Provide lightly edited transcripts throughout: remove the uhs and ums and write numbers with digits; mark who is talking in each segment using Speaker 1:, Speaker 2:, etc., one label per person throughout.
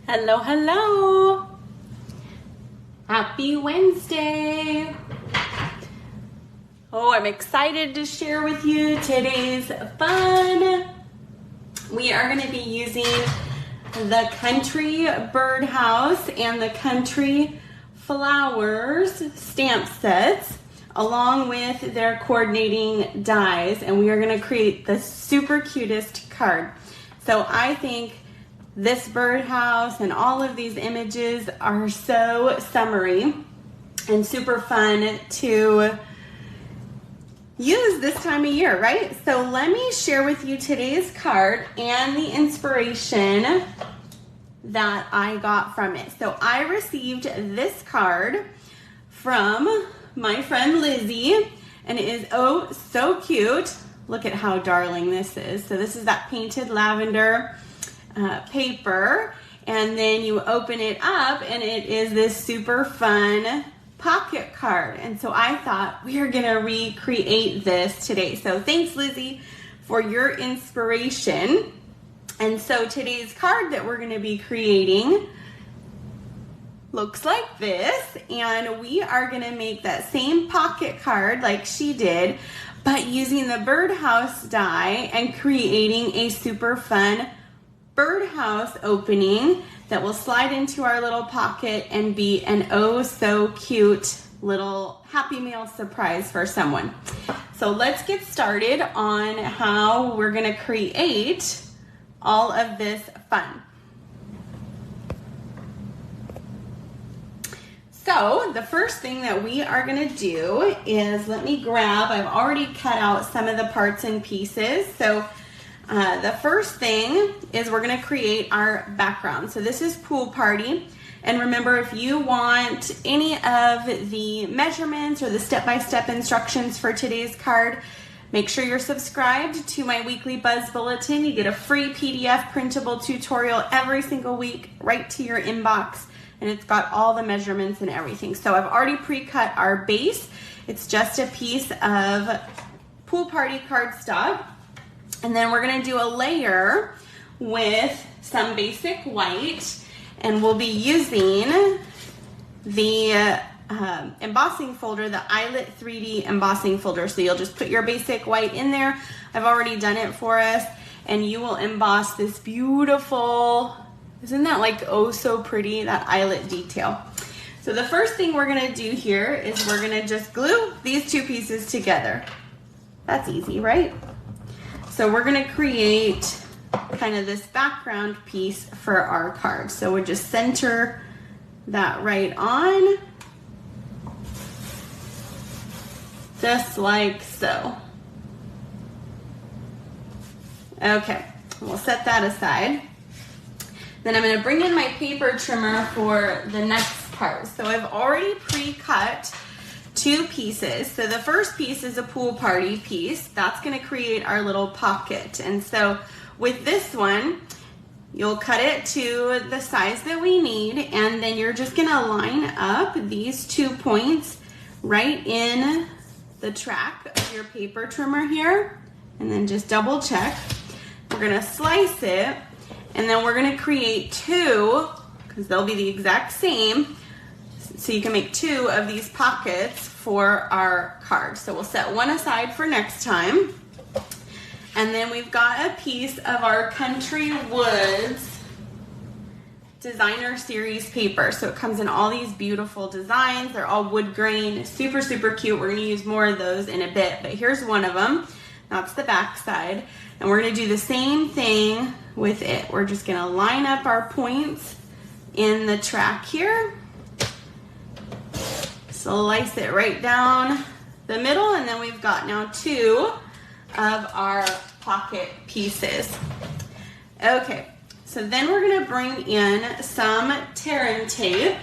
Speaker 1: Hello, hello. Happy Wednesday. Oh, I'm excited to share with you today's fun. We are going to be using the Country Birdhouse and the Country Flowers stamp sets along with their coordinating dies, and we are going to create the super cutest card. So I think this birdhouse and all of these images are so summery and super fun to use this time of year, right? So let me share with you today's card and the inspiration that I got from it. So I received this card from my friend Lizzie, and it is oh so cute. Look at how darling this is. So this is that painted lavender paper, and then you open it up and it is this super fun pocket card. And so I thought we are gonna recreate this today. So thanks, Lizzie, for your inspiration. And so today's card that we're gonna be creating looks like this, and we are gonna make that same pocket card like she did, but using the birdhouse die and creating a super fun birdhouse opening that will slide into our little pocket and be an oh so cute little Happy Meal surprise for someone. So let's get started on how we're going to create all of this fun. So the first thing that we are going to do is, let me grab, I've already cut out some of the parts and pieces. So the first thing is we're going to create our background. So this is Pool Party. And remember, if you want any of the measurements or the step-by-step instructions for today's card, make sure you're subscribed to my weekly Buzz Bulletin. You get a free PDF printable tutorial every single week right to your inbox. And it's got all the measurements and everything. So I've already pre-cut our base. It's just a piece of Pool Party cardstock. And then we're going to do a layer with some basic white, and we'll be using the embossing folder, the Eyelet 3D embossing folder. So you'll just put your basic white in there. I've already done it for us, and you will emboss this beautiful, isn't that like oh so pretty, that eyelet detail. So the first thing we're going to do here is we're going to just glue these two pieces together. That's easy, right? So we're going to create kind of this background piece for our card. So we'll just center that right on, just like so. Okay, we'll set that aside. Then I'm going to bring in my paper trimmer for the next part. So I've already pre-cut two pieces. So the first piece is a Pool Party piece. That's going to create our little pocket. And so with this one, you'll cut it to the size that we need, and then you're just going to line up these 2 points right in the track of your paper trimmer here, and then just double check. We're going to slice it, and then we're going to create two, because they'll be the exact same. So you can make two of these pockets for our card. So we'll set one aside for next time. And then we've got a piece of our Country Woods designer series paper. So it comes in all these beautiful designs. They're all wood grain, super, super cute. We're gonna use more of those in a bit, but here's one of them. That's the back side. And we're gonna do the same thing with it. We're just gonna line up our points in the track here. Slice it right down the middle, and then we've got now two of our pocket pieces. Okay, So then we're gonna bring in some Terran tape.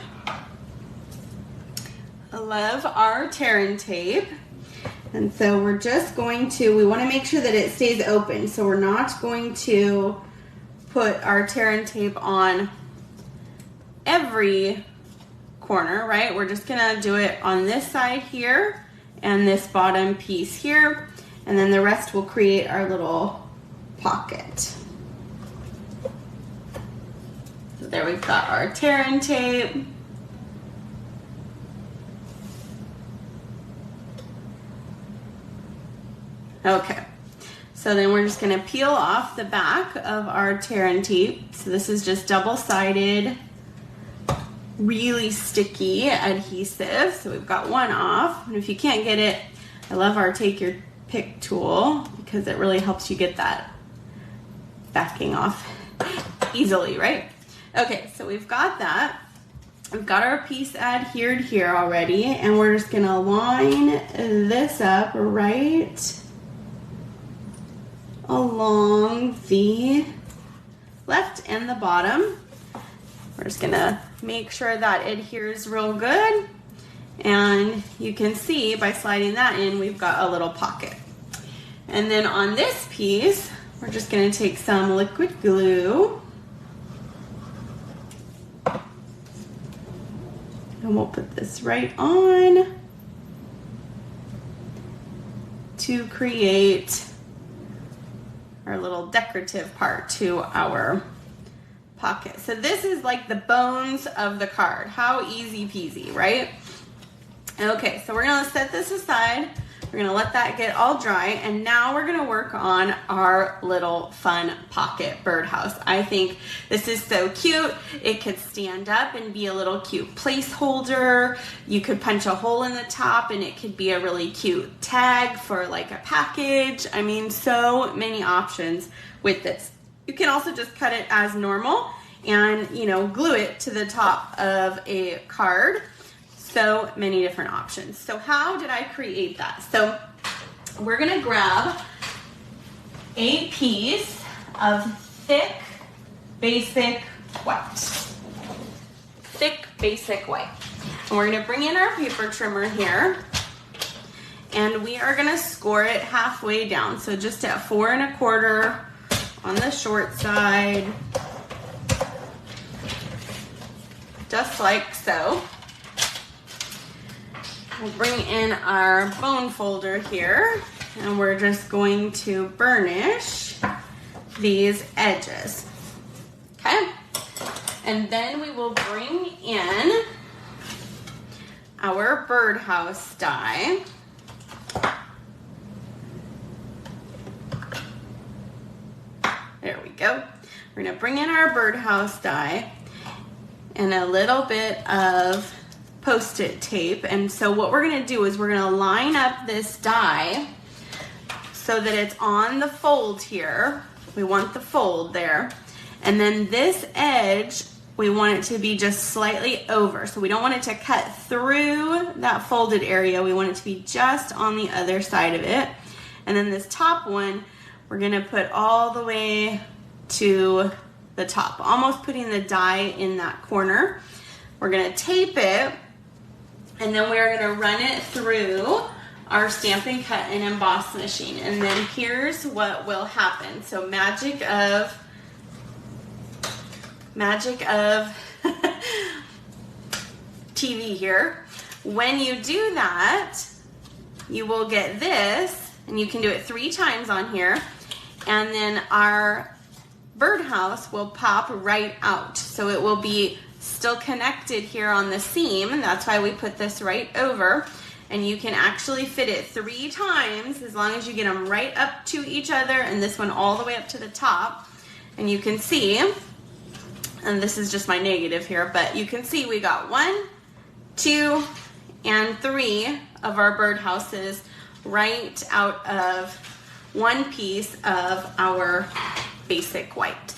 Speaker 1: I love our Terran tape. And so we're just going to, we wanna make sure that it stays open. So we're not going to put our Terran tape on every corner, right? We're just gonna do it on this side here and this bottom piece here. And then the rest will create our little pocket. So there we've got our Terran tape. Okay, so then we're just gonna peel off the back of our Terran tape. So this is just double-sided, really sticky adhesive. So we've got one off. And if you can't get it, I love our Take Your Pick tool because it really helps you get that backing off easily, right? Okay, so we've got that. We've got our piece adhered here already, and we're just gonna line this up right along the left and the bottom. We're just gonna make sure that adheres real good, and you can see by sliding that in, we've got a little pocket. And then on this piece, we're just gonna take some liquid glue, and we'll put this right on to create our little decorative part to our pocket. So this is like the bones of the card. How easy peasy, right? Okay, so we're gonna set this aside. We're gonna let that get all dry, and now we're gonna work on our little fun pocket birdhouse. I think this is so cute. It could stand up and be a little cute placeholder. You could punch a hole in the top and it could be a really cute tag for like a package. I mean, so many options with this. You can also just cut it as normal and, you know, glue it to the top of a card. So many different options. So how did I create that? So we're gonna grab a piece of thick basic white. Thick basic white. And we're gonna bring in our paper trimmer here, and we are gonna score it halfway down. So just at 4 1/4 on the short side, just like so. We'll bring in our bone folder here, and we're just going to burnish these edges. Okay? And then we will bring in our birdhouse die. There we go. We're gonna bring in our birdhouse die and a little bit of Post-it tape. And so what we're gonna do is we're gonna line up this die so that it's on the fold here. We want the fold there. And then this edge, we want it to be just slightly over. So we don't want it to cut through that folded area. We want it to be just on the other side of it. And then this top one, we're gonna put all the way to the top, almost putting the die in that corner. We're gonna tape it, and then we're gonna run it through our Stampin' Cut and Emboss machine. And then here's what will happen. So magic of TV here. When you do that, you will get this, and you can do it 3 times on here, and then our birdhouse will pop right out. So it will be still connected here on the seam, and that's why we put this right over. And you can actually fit it 3 times as long as you get them right up to each other, and this one all the way up to the top. And you can see, and this is just my negative here, but you can see we got 1, 2, and 3 of our birdhouses right out of one piece of our basic white,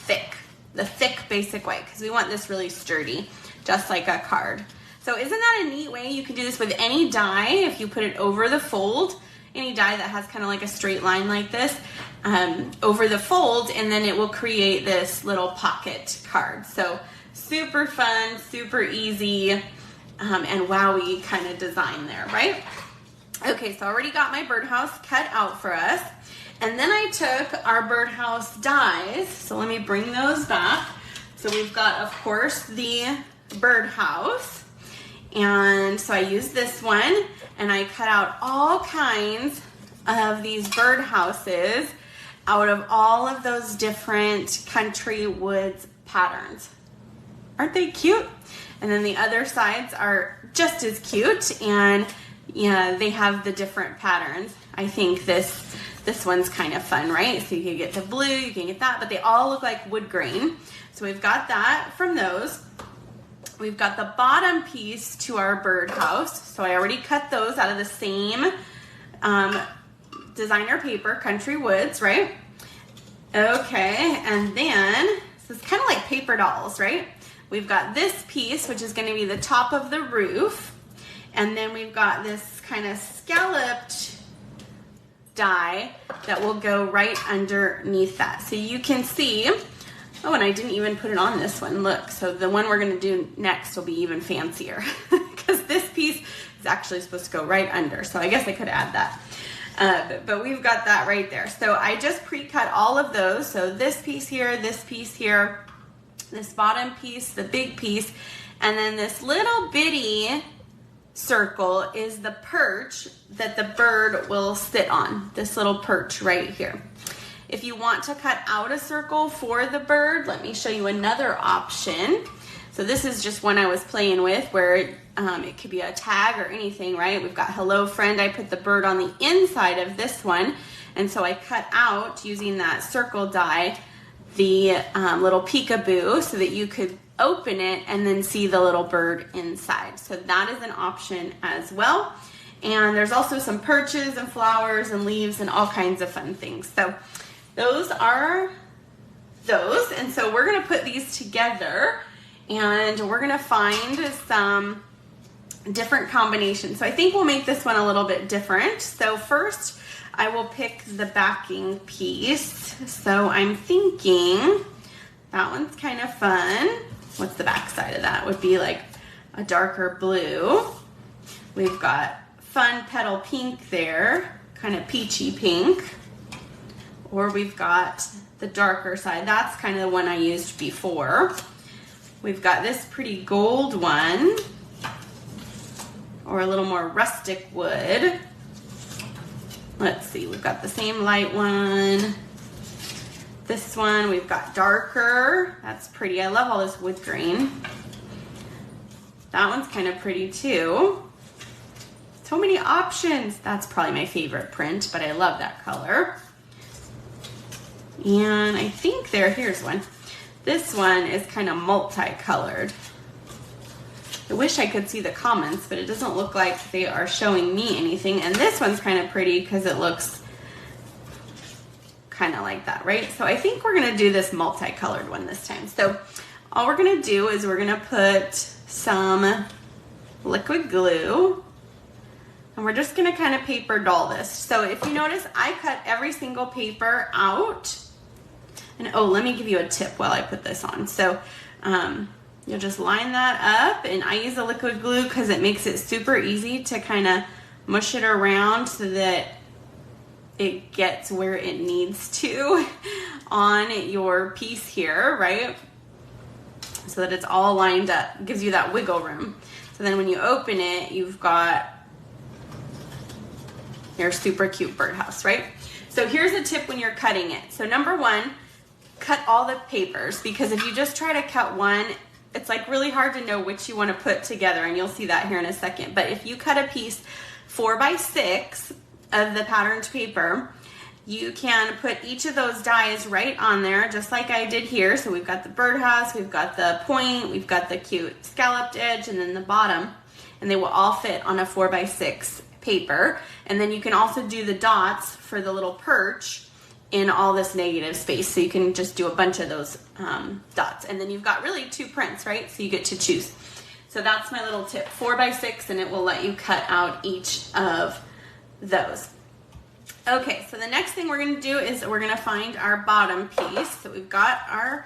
Speaker 1: the thick basic white, because we want this really sturdy, just like a card. So isn't that a neat way? You can do this with any die if you put it over the fold, any die that has kind of like a straight line like this. over the fold, and then it will create this little pocket card. So super fun, super easy, and wowy kind of design there, right? Okay, so I already got my birdhouse cut out for us. And then I took our birdhouse dies. So let me bring those back. So we've got, of course, the birdhouse. And so I used this one, and I cut out all kinds of these birdhouses out of all of those different country woods patterns. Aren't they cute? And then the other sides are just as cute, and yeah, they have the different patterns. I think this one's kind of fun, right? So you can get the blue, you can get that, but they all look like wood grain. So we've got that from those. We've got the bottom piece to our birdhouse. So I already cut those out of the same designer paper, Country Woods, right? Okay, and then, so it's kind of like paper dolls, right? We've got this piece, which is going to be the top of the roof. And then we've got this kind of scalloped die that will go right underneath that. So you can see, oh, and I didn't even put it on this one. Look, so the one we're going to do next will be even fancier because this piece is actually supposed to go right under. So I guess I could add that. But we've got that right there. So I just pre-cut all of those. So this piece here, this bottom piece, the big piece, and then this little bitty circle is the perch that the bird will sit on, this little perch right here. If you want to cut out a circle for the bird, let me show you another option. So this is just one I was playing with where it could be a tag or anything, right? We've got hello friend. I put the bird on the inside of this one, and so I cut out using that circle die the little peekaboo so that you could open it and then see the little bird inside. So that is an option as well. And there's also some perches and flowers and leaves and all kinds of fun things. So those are those. And so we're going to put these together and we're going to find some different combinations. So I think we'll make this one a little bit different. So first I will pick the backing piece. So I'm thinking that one's kind of fun. What's the back side of that? Would be like a darker blue. We've got fun petal pink there, kind of peachy pink. Or we've got the darker side. That's kind of the one I used before. We've got this pretty gold one, or a little more rustic wood. Let's see, we've got the same light one. This one, we've got darker. That's pretty. I love all this wood grain. That one's kind of pretty too. So many options. That's probably my favorite print, but I love that color. And I think here's one. This one is kind of multicolored. I wish I could see the comments, but it doesn't look like they are showing me anything. And this one's kind of pretty because it looks kind of like that, right? So I think we're going to do this multicolored one this time. So all we're going to do is we're going to put some liquid glue, and we're just going to kind of paper doll this. So if you notice, I cut every single paper out. And oh, let me give you a tip while I put this on. So you'll just line that up, and I use a liquid glue because it makes it super easy to kind of mush it around so that it gets where it needs to on your piece here, right? So that it's all lined up. It gives you that wiggle room. So then when you open it, you've got your super cute birdhouse, right? So here's a tip when you're cutting it. So number one, cut all the papers, because if you just try to cut one, it's like really hard to know which you want to put together, and you'll see that here in a second. But if you cut a piece 4x6 of the patterned paper, you can put each of those dies right on there, just like I did here. So we've got the birdhouse, we've got the point, we've got the cute scalloped edge, and then the bottom, and they will all fit on a 4x6 paper. And then you can also do the dots for the little perch in all this negative space. So you can just do a bunch of those dots. And then you've got really two prints, right? So you get to choose. So that's my little tip, 4x6, and it will let you cut out each of those. Okay, so the next thing we're gonna do is we're gonna find our bottom piece. So we've got our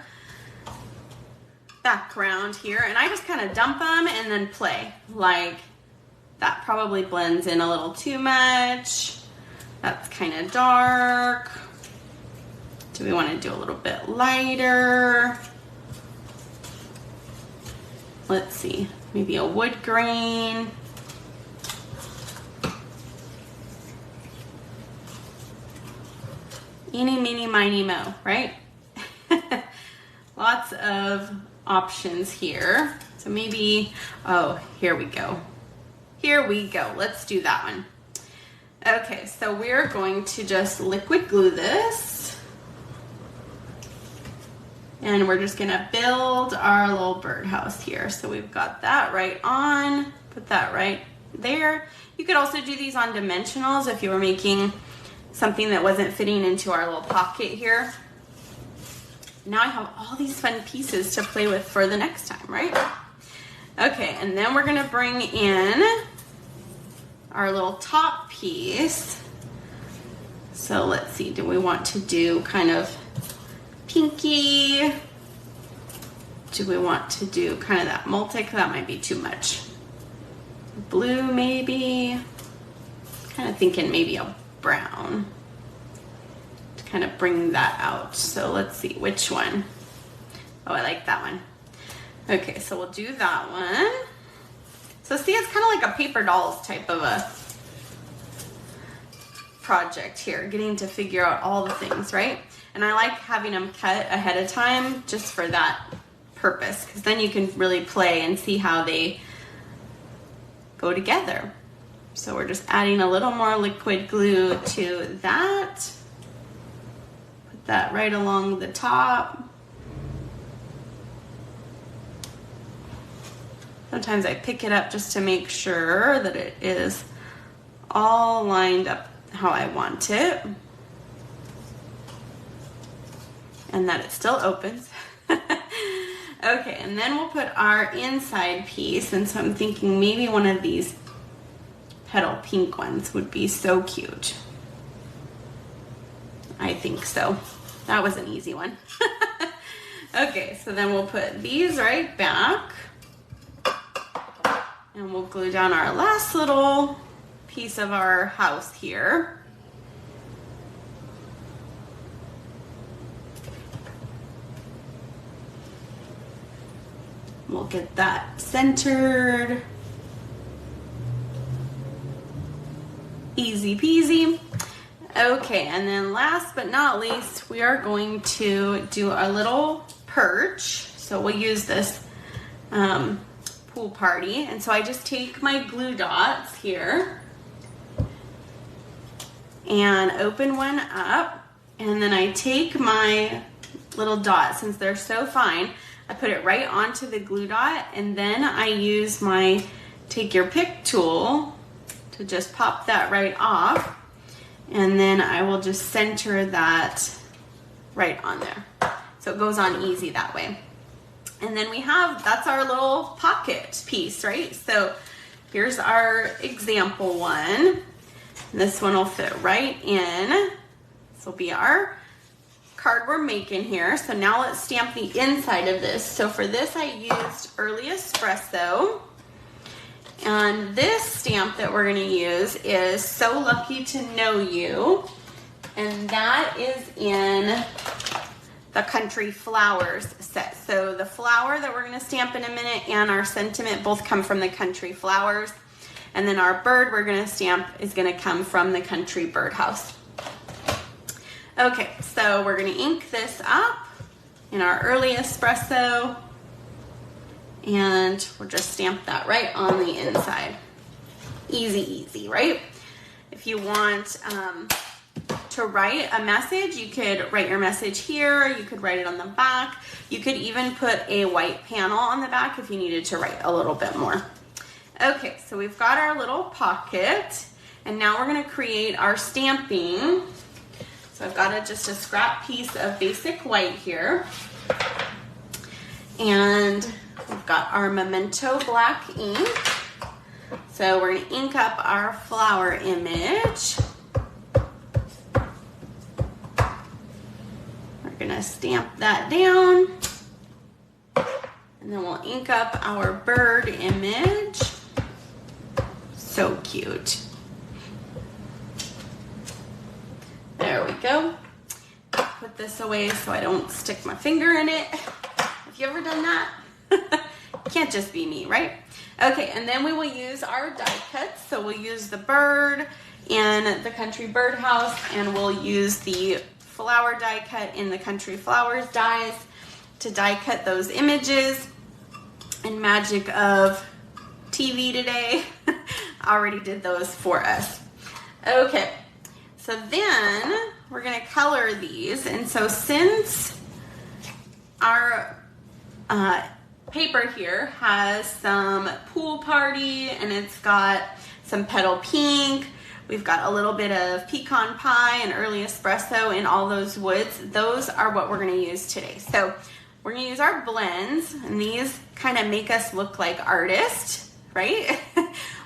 Speaker 1: background here, and I just kind of dump them and then play. Like, that probably blends in a little too much. That's kind of dark. Do we want to do a little bit lighter? Let's see, maybe a wood grain. Eeny, meeny, miny, mo, right? Lots of options here. So maybe, oh, here we go. Here we go. Let's do that one. Okay, so we're going to just liquid glue this. And we're just gonna build our little birdhouse here. So we've got that right on, put that right there. You could also do these on dimensionals if you were making something that wasn't fitting into our little pocket here. Now I have all these fun pieces to play with for the next time, right? Okay, and then we're gonna bring in our little top piece. So let's see, do we want to do kind of pinky? Do we want to do kind of that multic? That might be too much. Blue maybe. Kind of thinking maybe a brown to kind of bring that out. So let's see which one. Oh, I like that one. Okay, so we'll do that one. So see, it's kind of like a paper dolls type of a project here, getting to figure out all the things, right? And I like having them cut ahead of time just for that purpose, because then you can really play and see how they go together. So we're just adding a little more liquid glue to that. Put that right along the top. Sometimes I pick it up just to make sure that it is all lined up how I want it. And that it still opens. Okay, and then we'll put our inside piece. And so I'm thinking maybe one of these petal pink ones would be so cute. I think so. That was an easy one. Okay, so then we'll put these right back. And we'll glue down our last little piece of our house here. We'll get that centered. Easy peasy. Okay, and then last but not least, we are going to do a little perch. So we'll use this pool party. And so I just take my glue dots here and open one up. And then I take my little dot, since they're so fine, I put it right onto the glue dot, and then I use my take your pick tool to just pop that right off, and then I will just center that right on there. So it goes on easy that way. And then we have, that's our little pocket piece, right? So here's our example one. This one will fit right in. This will be our card we're making here. So now let's stamp the inside of this. So for this I used Early Espresso, and this stamp that we're going to use is So Lucky to Know You, and that is in the Country Flowers set. So the flower that we're going to stamp in a minute and our sentiment both come from the Country Flowers, and then our bird we're going to stamp is going to come from the Country Birdhouse. Okay, so we're gonna ink this up in our Early Espresso, and we'll just stamp that right on the inside. Easy, easy, right? If you want to write a message, you could write your message here, you could write it on the back, you could even put a white panel on the back if you needed to write a little bit more. Okay, so we've got our little pocket, and now we're gonna create our stamping. So I've got just a scrap piece of basic white here. And we've got our Memento black ink. So we're gonna ink up our flower image. gonna stamp that down. And then we'll ink up our bird image. So cute. There we go. Put this away so I don't stick my finger in it. Have you ever done that? Can't just be me, right? Okay, and then we will use our die cuts. So we'll use the bird and the country birdhouse, and we'll use the flower die cut in the country flowers dies to die cut those images. And magic of TV today already did those for us. Okay, so then we're gonna color these. And so since our paper here has some pool party and it's got some petal pink, we've got a little bit of pecan pie and early espresso in all those woods. Those are what we're gonna use today. So we're gonna use our blends, and these kind of make us look like artists, right?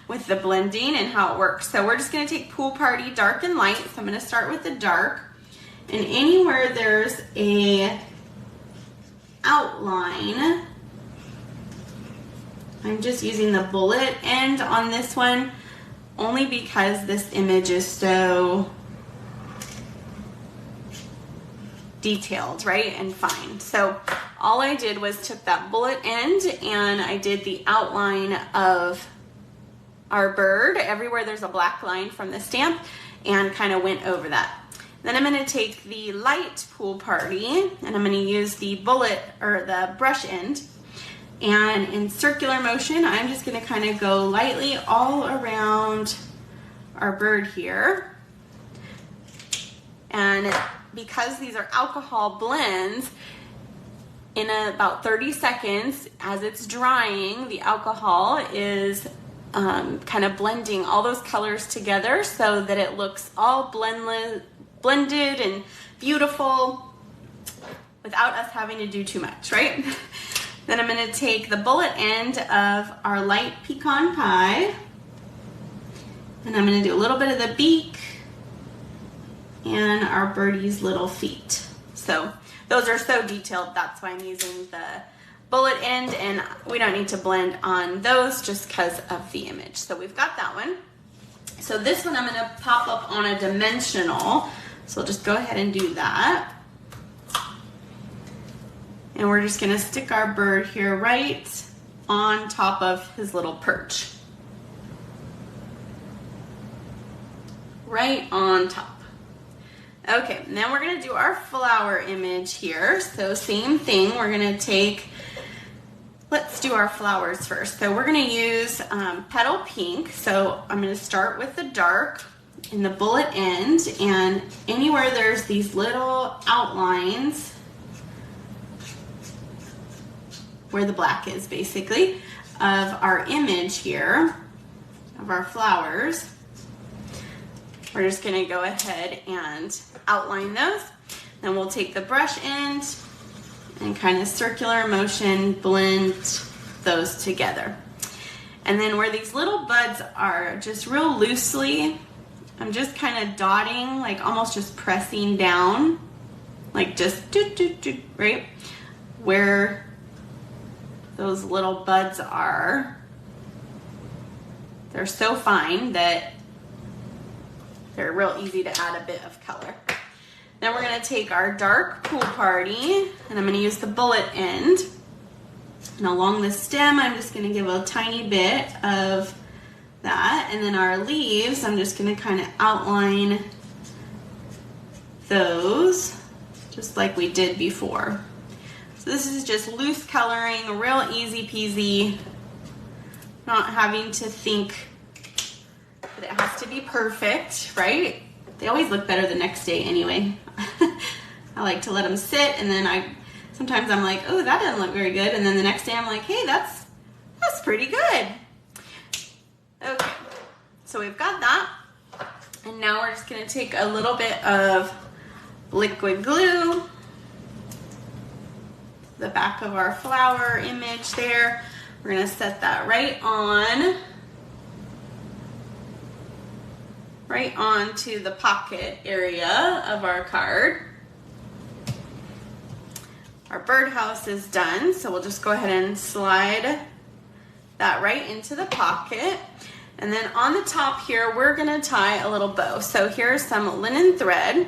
Speaker 1: With the blending and how it works. So we're just gonna take pool party dark and light. So I'm gonna start with the dark, and anywhere there's a outline, I'm just using the bullet end on this one only because this image is so detailed, right, and fine. So all I did was took that bullet end and I did the outline of our bird everywhere there's a black line from the stamp and kind of went over that. Then I'm going to take the light pool party and I'm going to use the bullet or the brush end, and in circular motion I'm just going to kind of go lightly all around our bird here. And because these are alcohol blends, in about 30 seconds as it's drying, the alcohol is kind of blending all those colors together so that it looks all blended and beautiful without us having to do too much, right? Then I'm going to take the bullet end of our light pecan pie and I'm going to do a little bit of the beak and our birdie's little feet. So those are so detailed, that's why I'm using the bullet end, and we don't need to blend on those just because of the image. So we've got that one. So this one I'm going to pop up on a dimensional, so I'll just go ahead and do that. And we're just going to stick our bird here right on top of his little perch. Right on top. Okay, now we're going to do our flower image here. So same thing, we're going to take, let's do our flowers first. So we're going to use petal pink. So I'm going to start with the dark in the bullet end, and anywhere there's these little outlines where the black is basically of our image here of our flowers, we're just going to go ahead and outline those. Then we'll take the brush end and kind of circular motion blend those together. And then where these little buds are, just real loosely, I'm just kind of dotting, like almost just pressing down, like just doot, doot, doot, right? Where those little buds are. They're so fine that they're real easy to add a bit of color. Then we're going to take our dark pool party and I'm going to use the bullet end. And along the stem, I'm just going to give a tiny bit of that. And then our leaves, I'm just going to kind of outline those just like we did before. So this is just loose coloring, real easy peasy, not having to think that it has to be perfect, right? They always look better the next day anyway. I like to let them sit, and then sometimes I'm like, oh, that doesn't look very good, and then the next day I'm like, hey, that's pretty good. Okay, so we've got that, and now we're just gonna take a little bit of liquid glue, the back of our flower image there. We're gonna set that right onto the pocket area of our card. our birdhouse is done. So we'll just go ahead and slide that right into the pocket. And then on the top here, we're gonna tie a little bow. So here's some linen thread,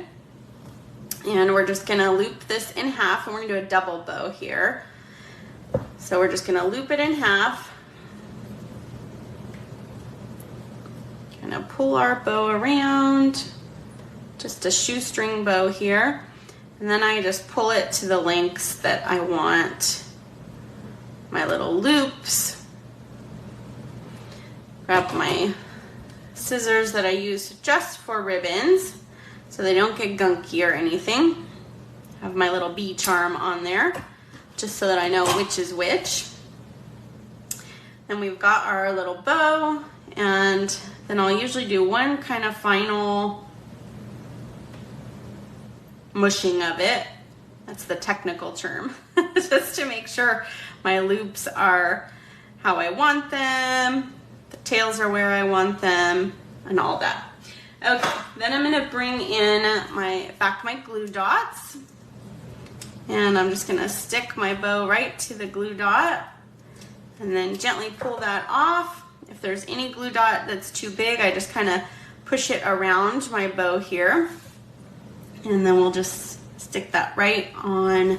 Speaker 1: and we're just gonna loop this in half, and we're gonna do a double bow here. So we're just gonna loop it in half. Gonna pull our bow around, just a shoestring bow here. And then I just pull it to the lengths that I want my little loops. Grab my scissors that I use just for ribbons so they don't get gunky or anything. Have my little bee charm on there just so that I know which is which. Then we've got our little bow, and then I'll usually do one kind of final mushing of it. That's the technical term. Just to make sure my loops are how I want them, the tails are where I want them, and all that. Okay, then I'm gonna bring in my glue dots, and I'm just gonna stick my bow right to the glue dot and then gently pull that off. If there's any glue dot that's too big, I just kind of push it around my bow here, and then we'll just stick that right on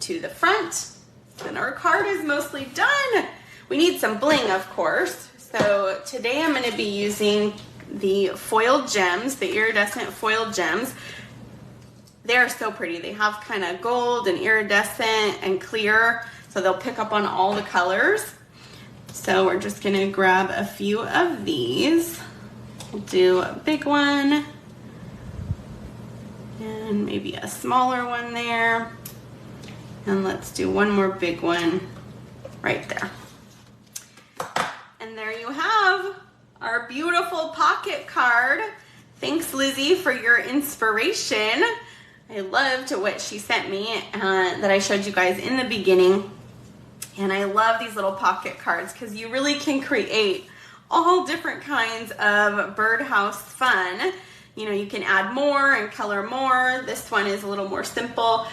Speaker 1: to the front. Then our card is mostly done. We need some bling, of course. So today I'm going to be using the foiled gems, the iridescent foiled gems. They're so pretty. They have kind of gold and iridescent and clear, so they'll pick up on all the colors. So we're just going to grab a few of these. We'll do a big one and maybe a smaller one there. And let's do one more big one right there. And there you have our beautiful pocket card. Thanks, Lizzie, for your inspiration. I loved what she sent me that I showed you guys in the beginning. And I love these little pocket cards because you really can create all different kinds of birdhouse fun. You know, you can add more and color more. This one is a little more simple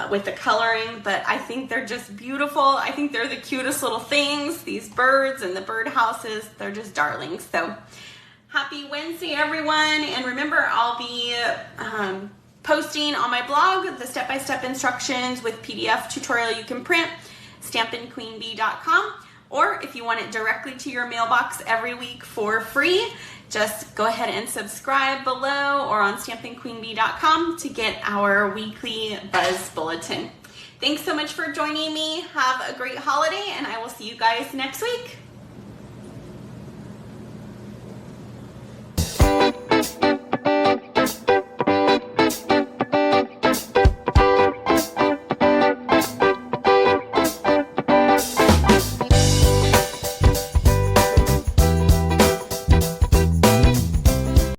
Speaker 1: with the coloring, but I think they're just beautiful. I think they're the cutest little things. These birds and the birdhouses, they're just darlings. So happy Wednesday, everyone. And remember, I'll be posting on my blog the step-by-step instructions with PDF tutorial you can print, stampinqueenbee.com. Or if you want it directly to your mailbox every week for free, just go ahead and subscribe below or on stampinqueenbee.com to get our weekly buzz bulletin. Thanks so much for joining me. Have a great holiday, and I will see you guys next week.